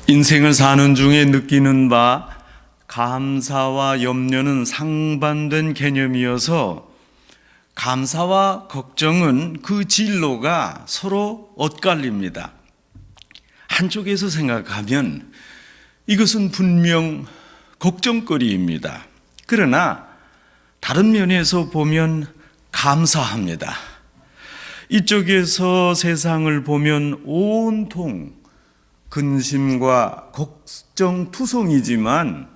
인생을 사는 중에 느끼는 바 감사와 염려는 상반된 개념이어서 감사와 걱정은 그 진로가 서로 엇갈립니다. 한쪽에서 생각하면 이것은 분명 걱정거리입니다. 그러나 다른 면에서 보면 감사합니다. 이쪽에서 세상을 보면 온통 근심과 걱정투성이지만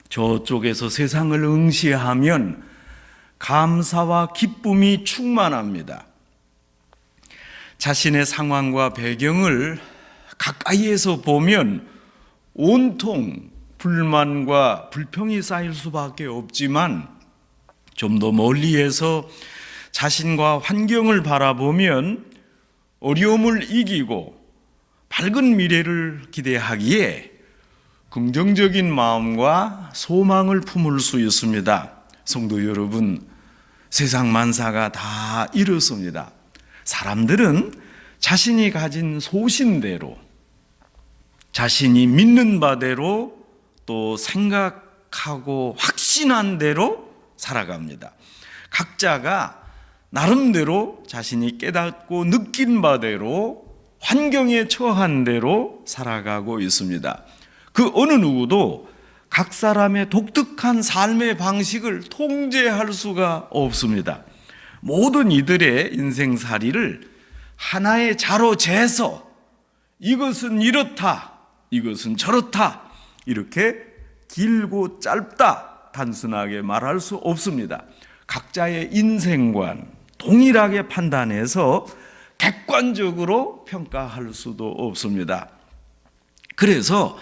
저쪽에서 세상을 응시하면 감사와 기쁨이 충만합니다. 자신의 상황과 배경을 가까이에서 보면 온통 불만과 불평이 쌓일 수밖에 없지만 좀 더 멀리에서 자신과 환경을 바라보면 어려움을 이기고 밝은 미래를 기대하기에 긍정적인 마음과 소망을 품을 수 있습니다. 성도 여러분, 세상 만사가 다 이렇습니다. 사람들은 자신이 가진 소신대로, 자신이 믿는 바대로, 또 생각하고 확신한 대로 살아갑니다. 각자가 나름대로 자신이 깨닫고 느낀 바대로 환경에 처한 대로 살아가고 있습니다. 그 어느 누구도 각 사람의 독특한 삶의 방식을 통제할 수가 없습니다. 모든 이들의 인생살이를 하나의 자로 재서 이것은 이렇다, 이것은 저렇다, 이렇게 길고 짧다 단순하게 말할 수 없습니다. 각자의 인생관 동일하게 판단해서 객관적으로 평가할 수도 없습니다. 그래서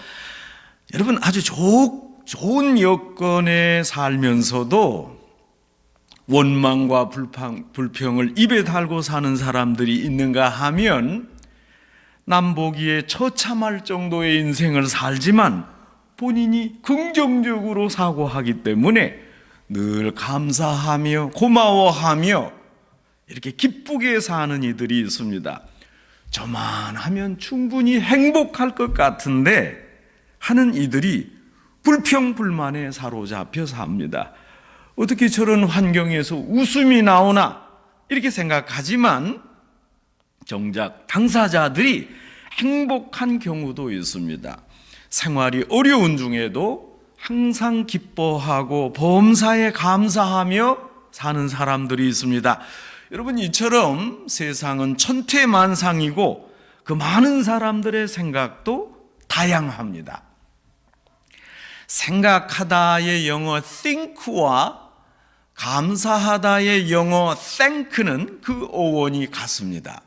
여러분, 아주 좋은 여건에 살면서도 원망과 불평을 입에 달고 사는 사람들이 있는가 하면 남 보기에 처참할 정도의 인생을 살지만 본인이 긍정적으로 사고하기 때문에 늘 감사하며 고마워하며 이렇게 기쁘게 사는 이들이 있습니다. 저만 하면 충분히 행복할 것 같은데 하는 이들이 불평불만에 사로잡혀 삽니다. 어떻게 저런 환경에서 웃음이 나오나 이렇게 생각하지만 정작 당사자들이 행복한 경우도 있습니다. 생활이 어려운 중에도 항상 기뻐하고 범사에 감사하며 사는 사람들이 있습니다. 여러분, 이처럼 세상은 천태만상이고 그 많은 사람들의 생각도 다양합니다. 생각하다의 영어 think와 감사하다의 영어 thank는 그 어원이 같습니다.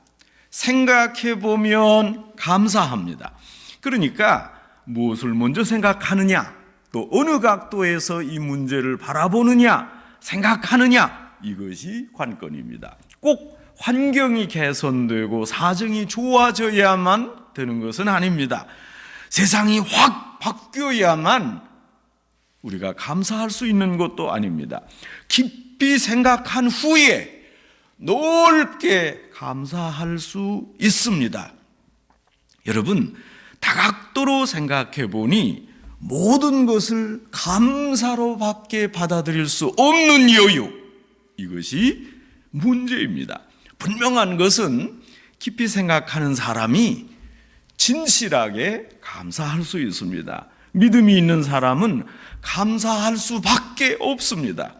생각해보면 감사합니다. 그러니까 무엇을 먼저 생각하느냐, 또 어느 각도에서 이 문제를 바라보느냐, 생각하느냐, 이것이 관건입니다. 꼭 환경이 개선되고 사정이 좋아져야만 되는 것은 아닙니다. 세상이 확 바뀌어야만 우리가 감사할 수 있는 것도 아닙니다. 깊이 생각한 후에 넓게 감사할 수 있습니다. 여러분, 다각도로 생각해 보니 모든 것을 감사로 밖에 받아들일 수 없는 여유, 이것이 문제입니다. 분명한 것은 깊이 생각하는 사람이 진실하게 감사할 수 있습니다. 믿음이 있는 사람은 감사할 수밖에 없습니다.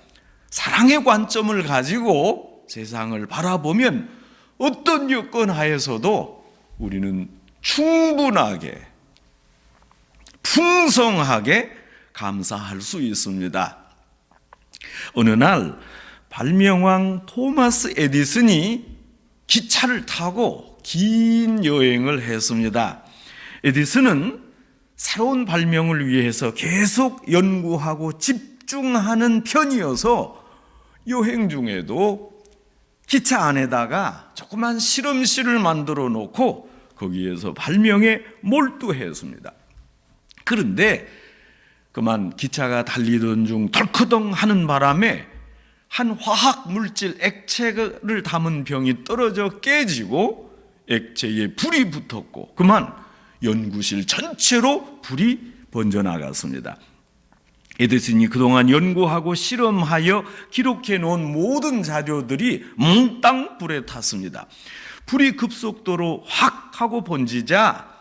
사랑의 관점을 가지고 세상을 바라보면 어떤 여건 하에서도 우리는 충분하게, 풍성하게 감사할 수 있습니다. 어느 날 발명왕 토마스 에디슨이 기차를 타고 긴 여행을 했습니다. 에디슨은 새로운 발명을 위해서 계속 연구하고 집중하는 편이어서 여행 중에도 기차 안에다가 조그만 실험실을 만들어 놓고 거기에서 발명에 몰두했습니다. 그런데 그만 기차가 달리던 중 덜커덩 하는 바람에 한 화학 물질 액체를 담은 병이 떨어져 깨지고 액체에 불이 붙었고 그만 연구실 전체로 불이 번져나갔습니다. 에디슨이 그동안 연구하고 실험하여 기록해 놓은 모든 자료들이 몽땅 불에 탔습니다. 불이 급속도로 확 하고 번지자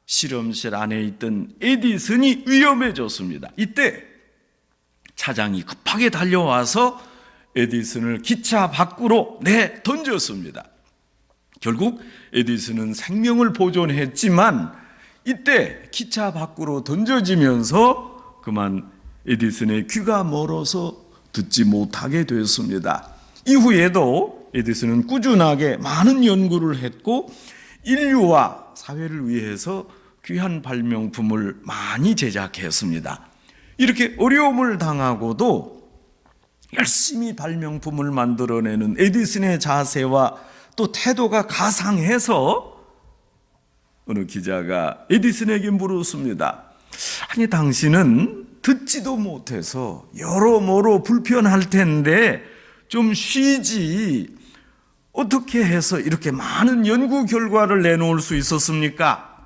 실험실 안에 있던 에디슨이 위험해졌습니다. 이때 차장이 급하게 달려와서 에디슨을 기차 밖으로 내던졌습니다. 결국 에디슨은 생명을 보존했지만 이때 기차 밖으로 던져지면서 그만 에디슨의 귀가 멀어서 듣지 못하게 되었습니다. 이후에도 에디슨은 꾸준하게 많은 연구를 했고 인류와 사회를 위해서 귀한 발명품을 많이 제작했습니다. 이렇게 어려움을 당하고도 열심히 발명품을 만들어내는 에디슨의 자세와 또 태도가 가상해서 어느 기자가 에디슨에게 물었습니다. 아니, 당신은 듣지도 못해서 여러모로 불편할 텐데 좀 쉬지 어떻게 해서 이렇게 많은 연구 결과를 내놓을 수 있었습니까?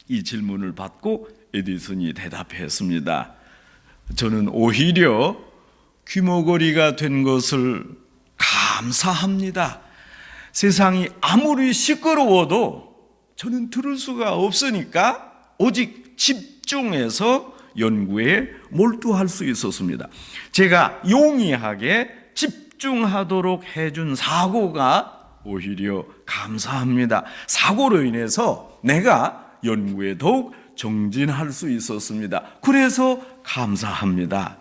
이 질문을 받고 에디슨이 대답했습니다. 저는 오히려 귀머거리가 된 것을 감사합니다. 세상이 아무리 시끄러워도 저는 들을 수가 없으니까 오직 집중해서 연구에 몰두할 수 있었습니다. 제가 용이하게 집중하도록 해준 사고가 오히려 감사합니다. 사고로 인해서 내가 연구에 더욱 정진할 수 있었습니다. 그래서 감사합니다.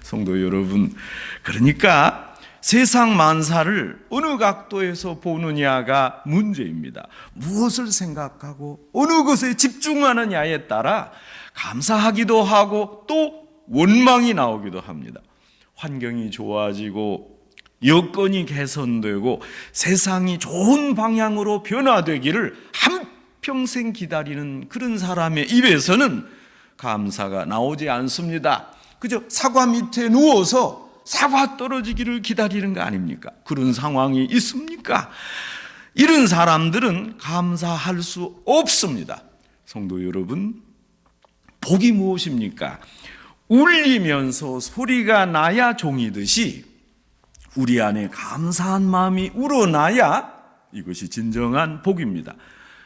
성도 여러분, 그러니까 세상 만사를 어느 각도에서 보느냐가 문제입니다. 무엇을 생각하고 어느 것에 집중하느냐에 따라 감사하기도 하고 또 원망이 나오기도 합니다. 환경이 좋아지고 여건이 개선되고 세상이 좋은 방향으로 변화되기를 한평생 기다리는 그런 사람의 입에서는 감사가 나오지 않습니다. 그저 사과 밑에 누워서 사과 떨어지기를 기다리는 거 아닙니까? 그런 상황이 있습니까? 이런 사람들은 감사할 수 없습니다. 성도 여러분, 복이 무엇입니까? 울리면서 소리가 나야 종이듯이 우리 안에 감사한 마음이 우러나야 이것이 진정한 복입니다.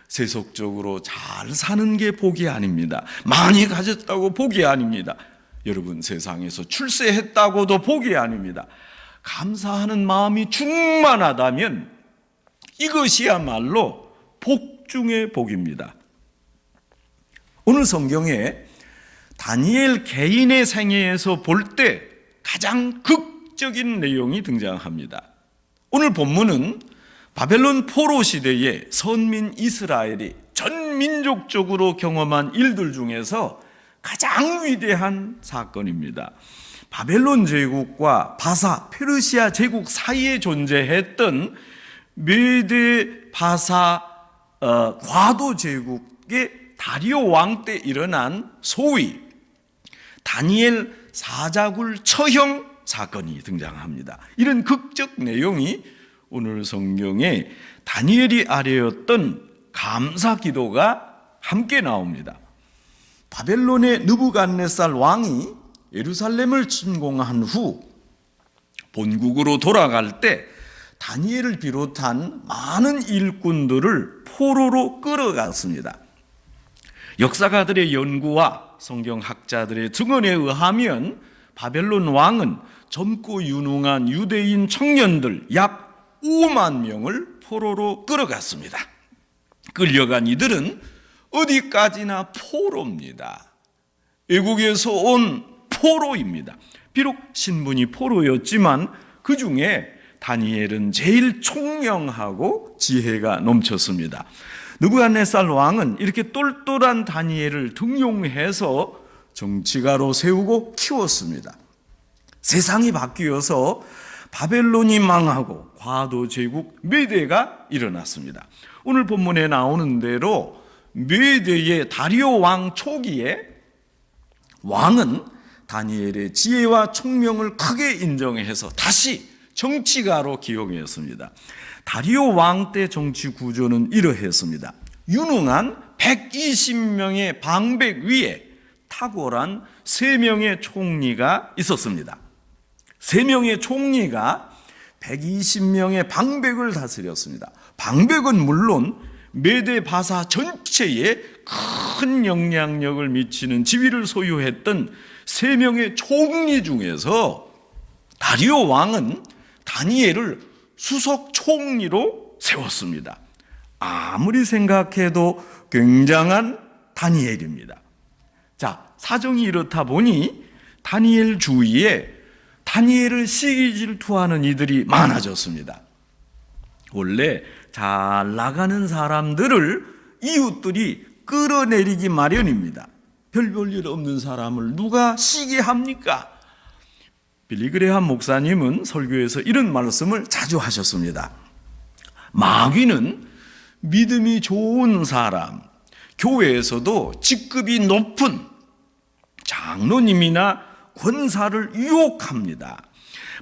세속적으로 잘 사는 게 복이 아닙니다. 많이 가졌다고 복이 아닙니다. 여러분, 세상에서 출세했다고도 복이 아닙니다. 감사하는 마음이 충만하다면 이것이야말로 복 중의 복입니다. 오늘 성경에 다니엘 개인의 생애에서 볼 때 가장 극적인 내용이 등장합니다. 오늘 본문은 바벨론 포로 시대에 선민 이스라엘이 전 민족적으로 경험한 일들 중에서 가장 위대한 사건입니다. 바벨론 제국과 바사, 페르시아 제국 사이에 존재했던 메데 바사 과도 제국의 다리오 왕 때 일어난 소위 다니엘 사자굴 처형 사건이 등장합니다. 이런 극적 내용이 오늘 성경에 다니엘이 아뢰었던 감사 기도가 함께 나옵니다. 바벨론의 느부갓네살 왕이 예루살렘을 침공한 후 본국으로 돌아갈 때 다니엘을 비롯한 많은 일꾼들을 포로로 끌어갔습니다. 역사가들의 연구와 성경학자들의 증언에 의하면 바벨론 왕은 젊고 유능한 유대인 청년들 약 5만 명을 포로로 끌어갔습니다. 끌려간 이들은 어디까지나 포로입니다. 외국에서 온 포로입니다. 비록 신분이 포로였지만 그 중에 다니엘은 제일 총명하고 지혜가 넘쳤습니다. 느부갓네살 왕은 이렇게 똘똘한 다니엘을 등용해서 정치가로 세우고 키웠습니다. 세상이 바뀌어서 바벨론이 망하고 과도 제국 메대가 일어났습니다. 오늘 본문에 나오는 대로 메대의 다리오 왕 초기에 왕은 다니엘의 지혜와 총명을 크게 인정해서 다시 정치가로 기용했습니다. 다리오 왕 때 정치 구조는 이러했습니다. 유능한 120명의 방백 위에 탁월한 3명의 총리가 있었습니다. 3명의 총리가 120명의 방백을 다스렸습니다. 방백은 물론 메대 바사 전체에 큰 영향력을 미치는 지위를 소유했던 3명의 총리 중에서 다리오 왕은 다니엘을 수석 총리로 세웠습니다. 아무리 생각해도 굉장한 다니엘입니다. 자, 사정이 이렇다 보니 다니엘 주위에 다니엘을 시기 질투하는 이들이 많아졌습니다. 원래 잘 나가는 사람들을 이웃들이 끌어내리기 마련입니다. 별 볼 일 없는 사람을 누가 시기합니까? 빌리 그레함 목사님은 설교에서 이런 말씀을 자주 하셨습니다. 마귀는 믿음이 좋은 사람, 교회에서도 직급이 높은 장로님이나 권사를 유혹합니다.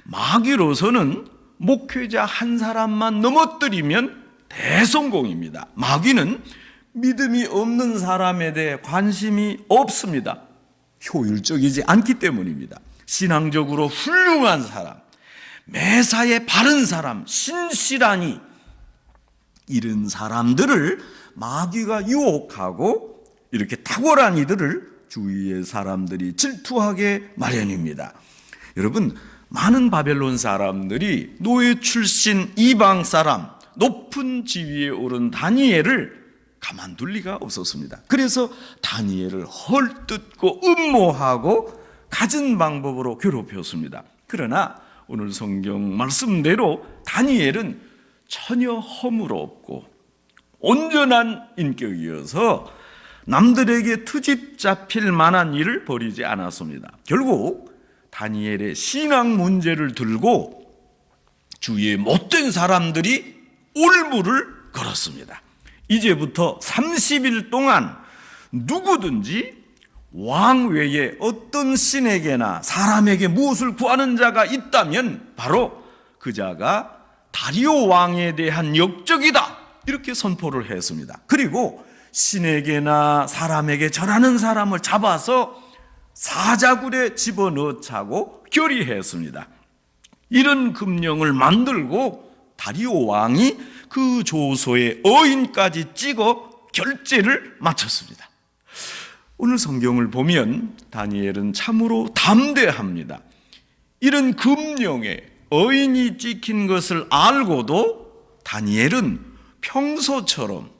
마귀로서는 목회자 한 사람만 넘어뜨리면 대성공입니다. 마귀는 믿음이 없는 사람에 대해 관심이 없습니다. 효율적이지 않기 때문입니다. 신앙적으로 훌륭한 사람, 매사에 바른 사람, 신실하니 이런 사람들을 마귀가 유혹하고 이렇게 탁월한 이들을 주위의 사람들이 질투하게 마련입니다. 여러분, 많은 바벨론 사람들이 노예 출신 이방 사람, 높은 지위에 오른 다니엘을 가만둘 리가 없었습니다. 그래서 다니엘을 헐뜯고 음모하고 갖은 방법으로 괴롭혔습니다. 그러나 오늘 성경 말씀대로 다니엘은 전혀 허물 없고 온전한 인격이어서 남들에게 트집 잡힐 만한 일을 벌이지 않았습니다. 결국 다니엘의 신앙 문제를 들고 주위의 못된 사람들이 올무를 걸었습니다. 이제부터 30일 동안 누구든지 왕 외에 어떤 신에게나 사람에게 무엇을 구하는 자가 있다면 바로 그 자가 다리오 왕에 대한 역적이다, 이렇게 선포를 했습니다. 그리고 신에게나 사람에게 절하는 사람을 잡아서 사자굴에 집어넣자고 결의했습니다. 이런 금령을 만들고 다리오 왕이 그 조서에 어인까지 찍어 결제를 마쳤습니다. 오늘 성경을 보면 다니엘은 참으로 담대합니다. 이런 금령에 어인이 찍힌 것을 알고도 다니엘은 평소처럼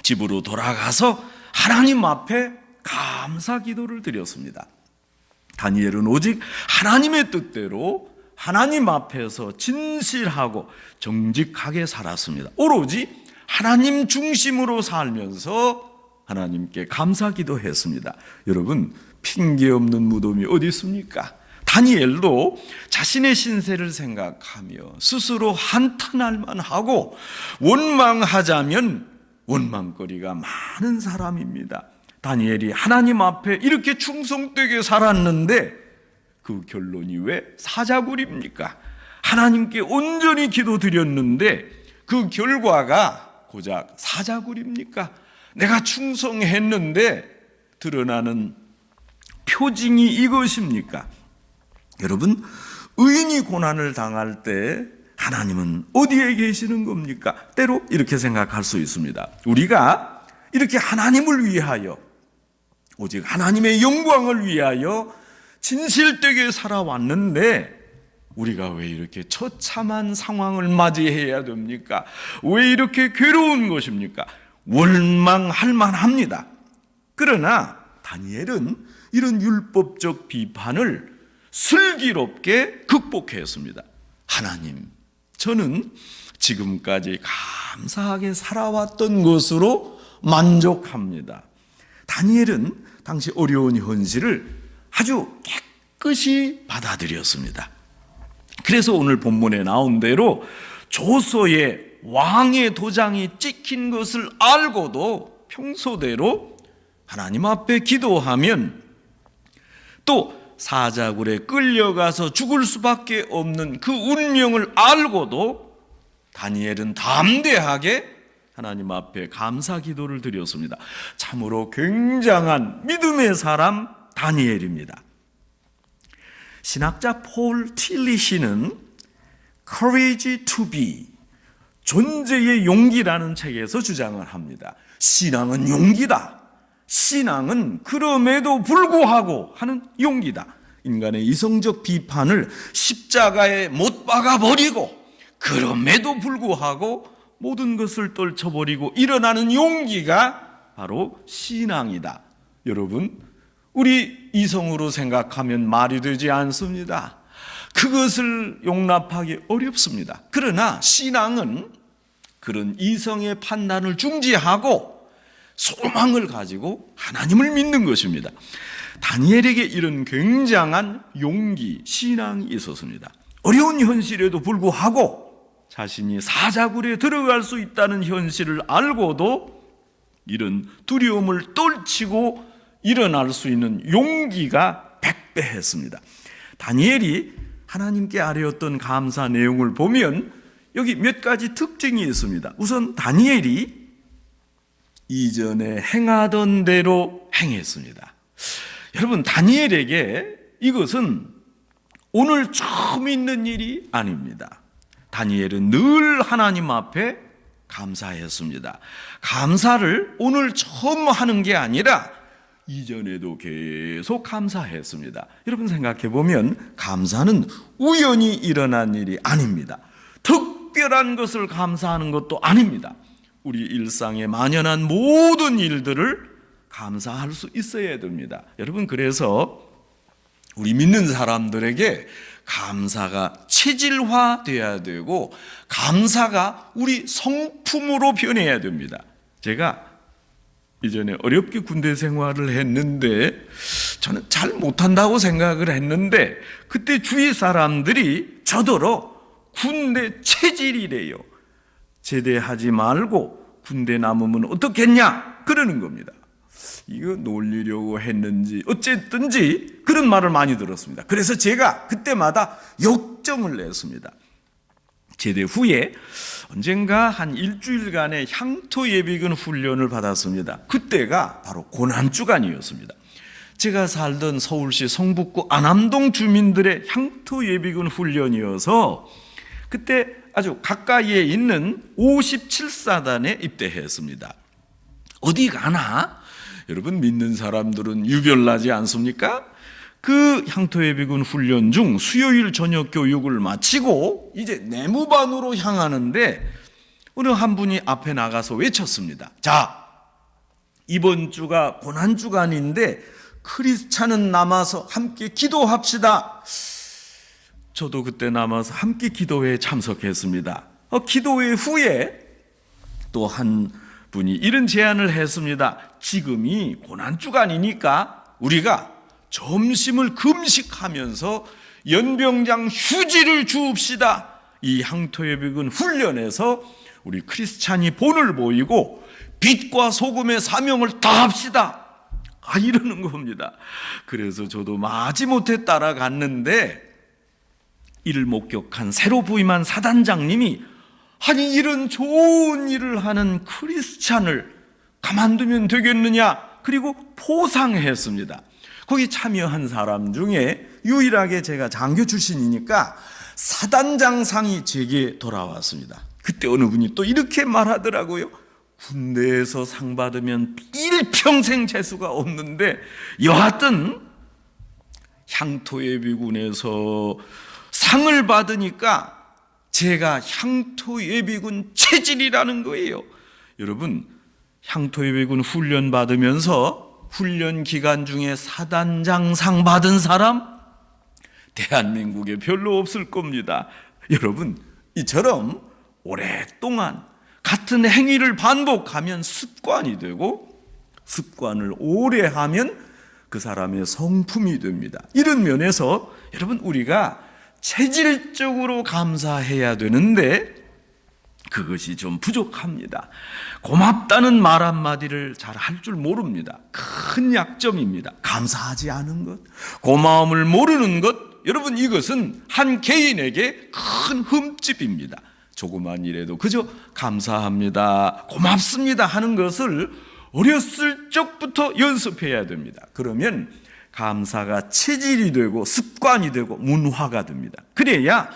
집으로 돌아가서 하나님 앞에 감사 기도를 드렸습니다. 다니엘은 오직 하나님의 뜻대로 하나님 앞에서 진실하고 정직하게 살았습니다. 오로지 하나님 중심으로 살면서 하나님께 감사 기도했습니다. 여러분, 핑계 없는 무덤이 어디 있습니까? 다니엘도 자신의 신세를 생각하며 스스로 한탄할 만하고 원망하자면 원망거리가 많은 사람입니다. 다니엘이 하나님 앞에 이렇게 충성되게 살았는데 그 결론이 왜 사자굴입니까? 하나님께 온전히 기도드렸는데 그 결과가 고작 사자굴입니까? 내가 충성했는데 드러나는 표징이 이것입니까? 여러분, 의인이 고난을 당할 때 하나님은 어디에 계시는 겁니까? 때로 이렇게 생각할 수 있습니다. 우리가 이렇게 하나님을 위하여, 오직 하나님의 영광을 위하여 진실되게 살아왔는데 우리가 왜 이렇게 처참한 상황을 맞이해야 됩니까? 왜 이렇게 괴로운 것입니까? 원망할 만합니다. 그러나 다니엘은 이런 율법적 비판을 슬기롭게 극복했습니다. 하나님, 저는 지금까지 감사하게 살아왔던 것으로 만족합니다. 다니엘은 당시 어려운 현실을 아주 깨끗이 받아들였습니다. 그래서 오늘 본문에 나온 대로 조서에 왕의 도장이 찍힌 것을 알고도 평소대로 하나님 앞에 기도하면, 또 사자굴에 끌려가서 죽을 수밖에 없는 그 운명을 알고도 다니엘은 담대하게 하나님 앞에 감사 기도를 드렸습니다. 참으로 굉장한 믿음의 사람 다니엘입니다. 신학자 폴 틸리시는 Courage to be, 존재의 용기라는 책에서 주장을 합니다. 신앙은 용기다. 신앙은 그럼에도 불구하고 하는 용기다. 인간의 이성적 비판을 십자가에 못 박아버리고 그럼에도 불구하고 모든 것을 떨쳐버리고 일어나는 용기가 바로 신앙이다. 여러분, 우리 이성으로 생각하면 말이 되지 않습니다. 그것을 용납하기 어렵습니다. 그러나 신앙은 그런 이성의 판단을 중지하고 소망을 가지고 하나님을 믿는 것입니다. 다니엘에게 이런 굉장한 용기, 신앙이 있었습니다. 어려운 현실에도 불구하고 자신이 사자굴에 들어갈 수 있다는 현실을 알고도 이런 두려움을 떨치고 일어날 수 있는 용기가 백배했습니다. 다니엘이 하나님께 아뢰었던 감사 내용을 보면 여기 몇 가지 특징이 있습니다. 우선 다니엘이 이전에 행하던 대로 행했습니다. 여러분, 다니엘에게 이것은 오늘 처음 있는 일이 아닙니다. 다니엘은 늘 하나님 앞에 감사했습니다. 감사를 오늘 처음 하는 게 아니라 이전에도 계속 감사했습니다. 여러분 생각해 보면 감사는 우연히 일어난 일이 아닙니다. 특별한 것을 감사하는 것도 아닙니다. 우리 일상에 만연한 모든 일들을 감사할 수 있어야 됩니다. 여러분, 그래서 우리 믿는 사람들에게 감사가 체질화되어야 되고 감사가 우리 성품으로 변해야 됩니다. 제가 이전에 어렵게 군대 생활을 했는데 저는 잘 못한다고 생각을 했는데 그때 주위 사람들이 저더러 군대 체질이래요. 제대하지 말고 군대 남으면 어떻겠냐 그러는 겁니다. 이거 놀리려고 했는지 어쨌든지 그런 말을 많이 들었습니다. 그래서 제가 그때마다 역정을 냈습니다. 제대 후에 언젠가 한 일주일간의 향토 예비군 훈련을 받았습니다. 그때가 바로 고난주간이었습니다. 제가 살던 서울시 성북구 안암동 주민들의 향토 예비군 훈련이어서 그때 아주 가까이에 있는 57사단에 입대했습니다. 어디 가나 여러분 믿는 사람들은 유별나지 않습니까? 그 향토예비군 훈련 중 수요일 저녁 교육을 마치고 이제 내무반으로 향하는데 어느 한 분이 앞에 나가서 외쳤습니다. 자, 이번 주가 고난주간인데 크리스찬은 남아서 함께 기도합시다. 저도 그때 남아서 함께 기도회에 참석했습니다. 기도회 후에 또 한 분이 이런 제안을 했습니다. 지금이 고난주간이니까 우리가 점심을 금식하면서 연병장 휴지를 주읍시다. 이 향토예비군 훈련에서 우리 크리스찬이 본을 보이고 빛과 소금의 사명을 다합시다. 이러는 겁니다. 그래서 저도 마지못해 따라갔는데 이를 목격한 새로 부임한 사단장님이 아니 이런 좋은 일을 하는 크리스찬을 가만두면 되겠느냐 그리고 포상했습니다. 거기 참여한 사람 중에 유일하게 제가 장교 출신이니까 사단장상이 제게 돌아왔습니다. 그때 어느 분이 또 이렇게 말하더라고요. 군대에서 상 받으면 일평생 재수가 없는데 여하튼 향토예비군에서 상을 받으니까 제가 향토예비군 체질이라는 거예요. 여러분, 향토예비군 훈련 받으면서 훈련 기간 중에 사단장상 받은 사람 대한민국에 별로 없을 겁니다. 여러분, 이처럼 오랫동안 같은 행위를 반복하면 습관이 되고 습관을 오래 하면 그 사람의 성품이 됩니다. 이런 면에서 여러분 우리가 체질적으로 감사해야 되는데 그것이 좀 부족합니다. 고맙다는 말 한마디를 잘 할 줄 모릅니다. 큰 약점입니다. 감사하지 않은 것, 고마움을 모르는 것, 여러분 이것은 한 개인에게 큰 흠집입니다. 조그만 일에도 그저 감사합니다, 고맙습니다 하는 것을 어렸을 적부터 연습해야 됩니다. 그러면 감사가 체질이 되고 습관이 되고 문화가 됩니다. 그래야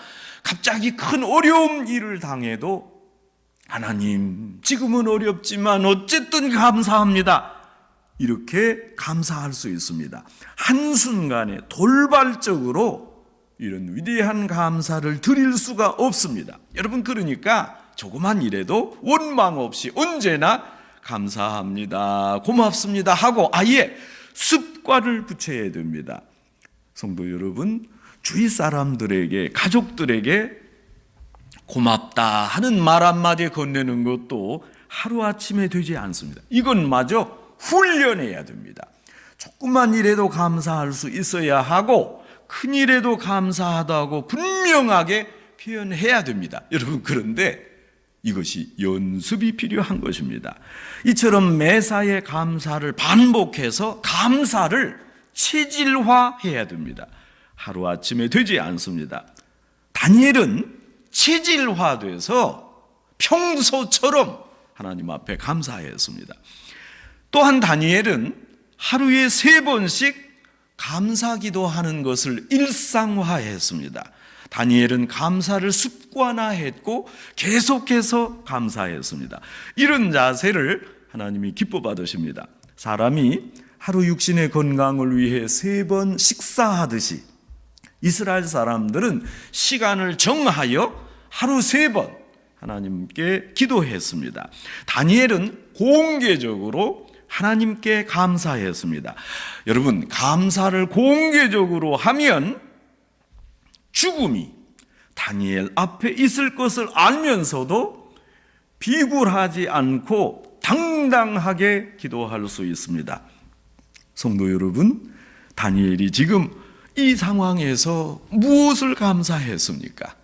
갑자기 큰 어려운 일을 당해도 하나님, 지금은 어렵지만 어쨌든 감사합니다, 이렇게 감사할 수 있습니다. 한순간에 돌발적으로 이런 위대한 감사를 드릴 수가 없습니다. 여러분, 그러니까 조그만 일에도 원망 없이 언제나 감사합니다, 고맙습니다 하고 아예 습관을 붙여야 됩니다. 성도 여러분, 주위 사람들에게, 가족들에게 고맙다 하는 말 한마디 건네는 것도 하루아침에 되지 않습니다. 이건 마저 훈련해야 됩니다. 조그만 일에도 감사할 수 있어야 하고 큰 일에도 감사하다고 분명하게 표현해야 됩니다. 여러분, 그런데 이것이 연습이 필요한 것입니다. 이처럼 매사에 감사를 반복해서 감사를 체질화해야 됩니다. 하루아침에 되지 않습니다. 다니엘은 체질화돼서 평소처럼 하나님 앞에 감사했습니다. 또한 다니엘은 하루에 3번씩 감사기도 하는 것을 일상화했습니다. 다니엘은 감사를 습관화했고 계속해서 감사했습니다. 이런 자세를 하나님이 기뻐 받으십니다. 사람이 하루 육신의 건강을 위해 3번 식사하듯이 이스라엘 사람들은 시간을 정하여 하루 3번 하나님께 기도했습니다. 다니엘은 공개적으로 하나님께 감사했습니다. 여러분, 감사를 공개적으로 하면 죽음이 다니엘 앞에 있을 것을 알면서도 비굴하지 않고 당당하게 기도할 수 있습니다. 성도 여러분, 다니엘이 지금 이 상황에서 무엇을 감사했습니까?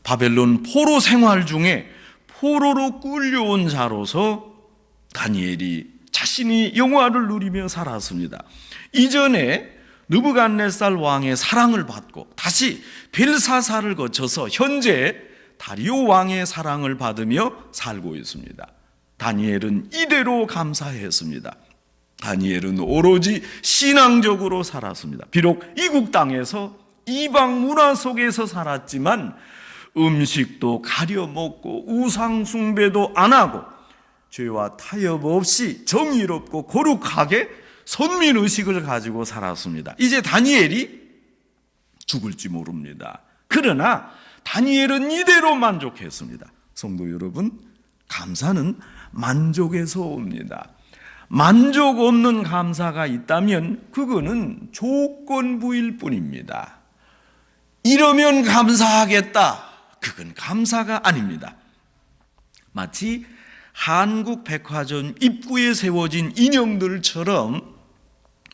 바벨론 포로 생활 중에 포로로 끌려온 자로서 다니엘이 자신이 영화를 누리며 살았습니다. 이전에 느부갓네살 왕의 사랑을 받고 다시 벨사사를 거쳐서 현재 다리오 왕의 사랑을 받으며 살고 있습니다. 다니엘은 이대로 감사했습니다. 다니엘은 오로지 신앙적으로 살았습니다. 비록 이국 땅에서 이방 문화 속에서 살았지만 음식도 가려 먹고 우상 숭배도 안 하고 죄와 타협 없이 정의롭고 거룩하게 선민의식을 가지고 살았습니다. 이제 다니엘이 죽을지 모릅니다. 그러나 다니엘은 이대로 만족했습니다. 성도 여러분, 감사는 만족에서 옵니다. 만족 없는 감사가 있다면 그거는 조건부일 뿐입니다. 이러면 감사하겠다, 그건 감사가 아닙니다. 마치 한국 백화점 입구에 세워진 인형들처럼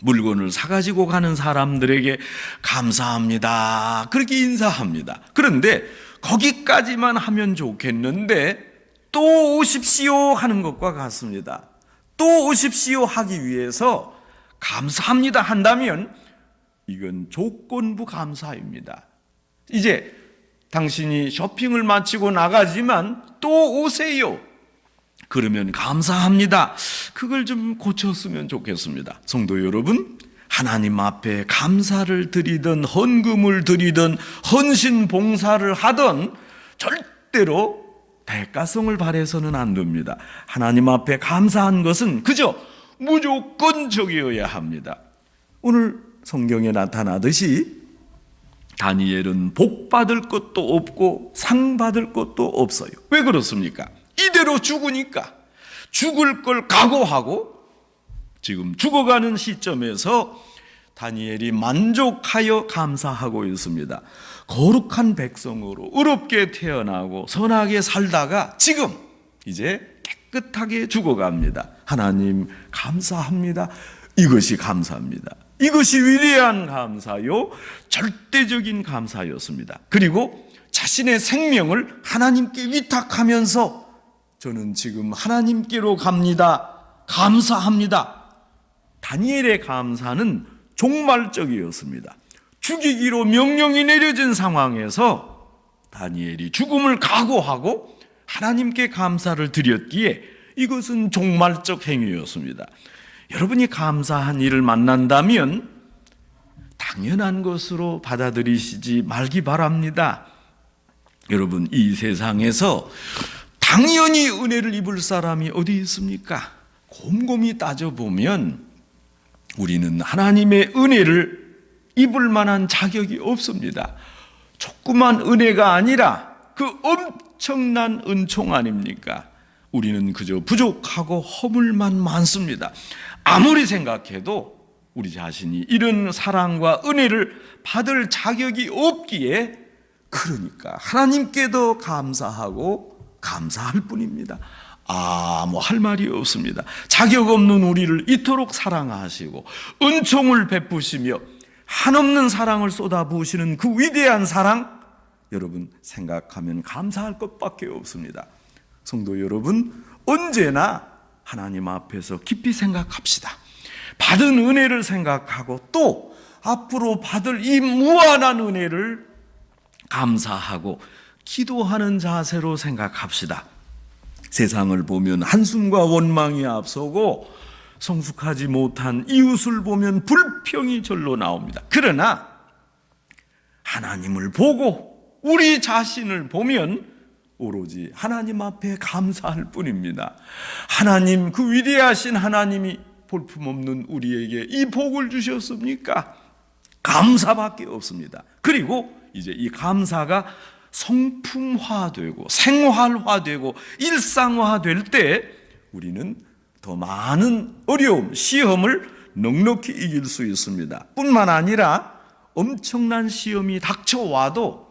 물건을 사가지고 가는 사람들에게 감사합니다, 그렇게 인사합니다. 그런데 거기까지만 하면 좋겠는데 또 오십시오 하는 것과 같습니다. 또 오십시오 하기 위해서 감사합니다 한다면 이건 조건부 감사입니다. 이제 당신이 쇼핑을 마치고 나가지만 또 오세요, 그러면 감사합니다, 그걸 좀 고쳤으면 좋겠습니다. 성도 여러분, 하나님 앞에 감사를 드리든 헌금을 드리든 헌신 봉사를 하든 절대로 대가성을 바라서는 안 됩니다. 하나님 앞에 감사한 것은 그저 무조건적이어야 합니다. 오늘 성경에 나타나듯이 다니엘은 복 받을 것도 없고 상 받을 것도 없어요. 왜 그렇습니까? 이대로 죽으니까. 죽을 걸 각오하고 지금 죽어가는 시점에서 다니엘이 만족하여 감사하고 있습니다. 거룩한 백성으로 의롭게 태어나고 선하게 살다가 지금 이제 깨끗하게 죽어갑니다. 하나님 감사합니다. 이것이 감사입니다. 이것이 위대한 감사요, 절대적인 감사였습니다. 그리고 자신의 생명을 하나님께 위탁하면서 저는 지금 하나님께로 갑니다, 감사합니다. 다니엘의 감사는 종말적이었습니다. 죽이기로 명령이 내려진 상황에서 다니엘이 죽음을 각오하고 하나님께 감사를 드렸기에 이것은 종말적 행위였습니다. 여러분이 감사한 일을 만난다면 당연한 것으로 받아들이시지 말기 바랍니다. 여러분, 이 세상에서 당연히 은혜를 입을 사람이 어디 있습니까? 곰곰이 따져보면 우리는 하나님의 은혜를 입을 만한 자격이 없습니다. 조그만 은혜가 아니라 그 엄청난 은총 아닙니까? 우리는 그저 부족하고 허물만 많습니다. 아무리 생각해도 우리 자신이 이런 사랑과 은혜를 받을 자격이 없기에, 그러니까 하나님께도 감사하고 감사할 뿐입니다. 뭐 할 말이 없습니다. 자격 없는 우리를 이토록 사랑하시고 은총을 베푸시며 한없는 사랑을 쏟아부으시는 그 위대한 사랑, 여러분 생각하면 감사할 것밖에 없습니다. 성도 여러분, 언제나 하나님 앞에서 깊이 생각합시다. 받은 은혜를 생각하고 또 앞으로 받을 이 무한한 은혜를 감사하고 기도하는 자세로 생각합시다. 세상을 보면 한숨과 원망이 앞서고 성숙하지 못한 이웃을 보면 불평이 절로 나옵니다. 그러나 하나님을 보고 우리 자신을 보면 오로지 하나님 앞에 감사할 뿐입니다. 하나님, 그 위대하신 하나님이 볼품없는 우리에게 이 복을 주셨습니까? 감사밖에 없습니다. 그리고 이제 이 감사가 성품화되고 생활화되고 일상화될 때 우리는 더 많은 어려움, 시험을 넉넉히 이길 수 있습니다. 뿐만 아니라 엄청난 시험이 닥쳐와도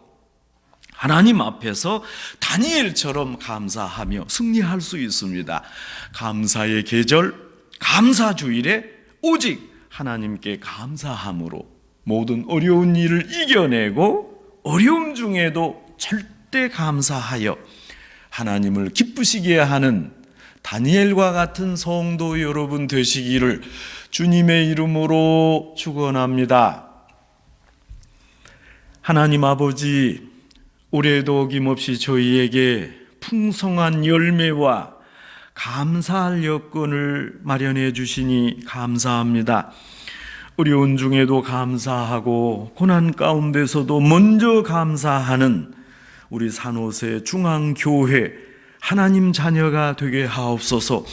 하나님 앞에서 다니엘처럼 감사하며 승리할 수 있습니다. 감사의 계절, 감사주일에 오직 하나님께 감사함으로 모든 어려운 일을 이겨내고 어려움 중에도 절대 감사하여 하나님을 기쁘시게 하는 다니엘과 같은 성도 여러분 되시기를 주님의 이름으로 축원합니다. 하나님 아버지, 올해도 어김없이 저희에게 풍성한 열매와 감사할 여건을 마련해 주시니 감사합니다. 어려운 중에도 감사하고 고난 가운데서도 먼저 감사하는 우리 산호세 중앙교회 하나님 자녀가 되게 하옵소서.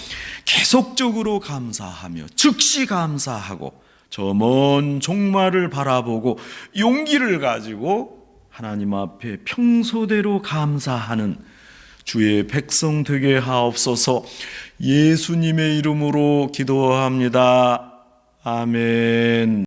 계속적으로 감사하며 즉시 감사하고 저 먼 종말을 바라보고 용기를 가지고 하나님 앞에 평소대로 감사하는 주의 백성 되게 하옵소서. 예수님의 이름으로 기도합니다. 아멘.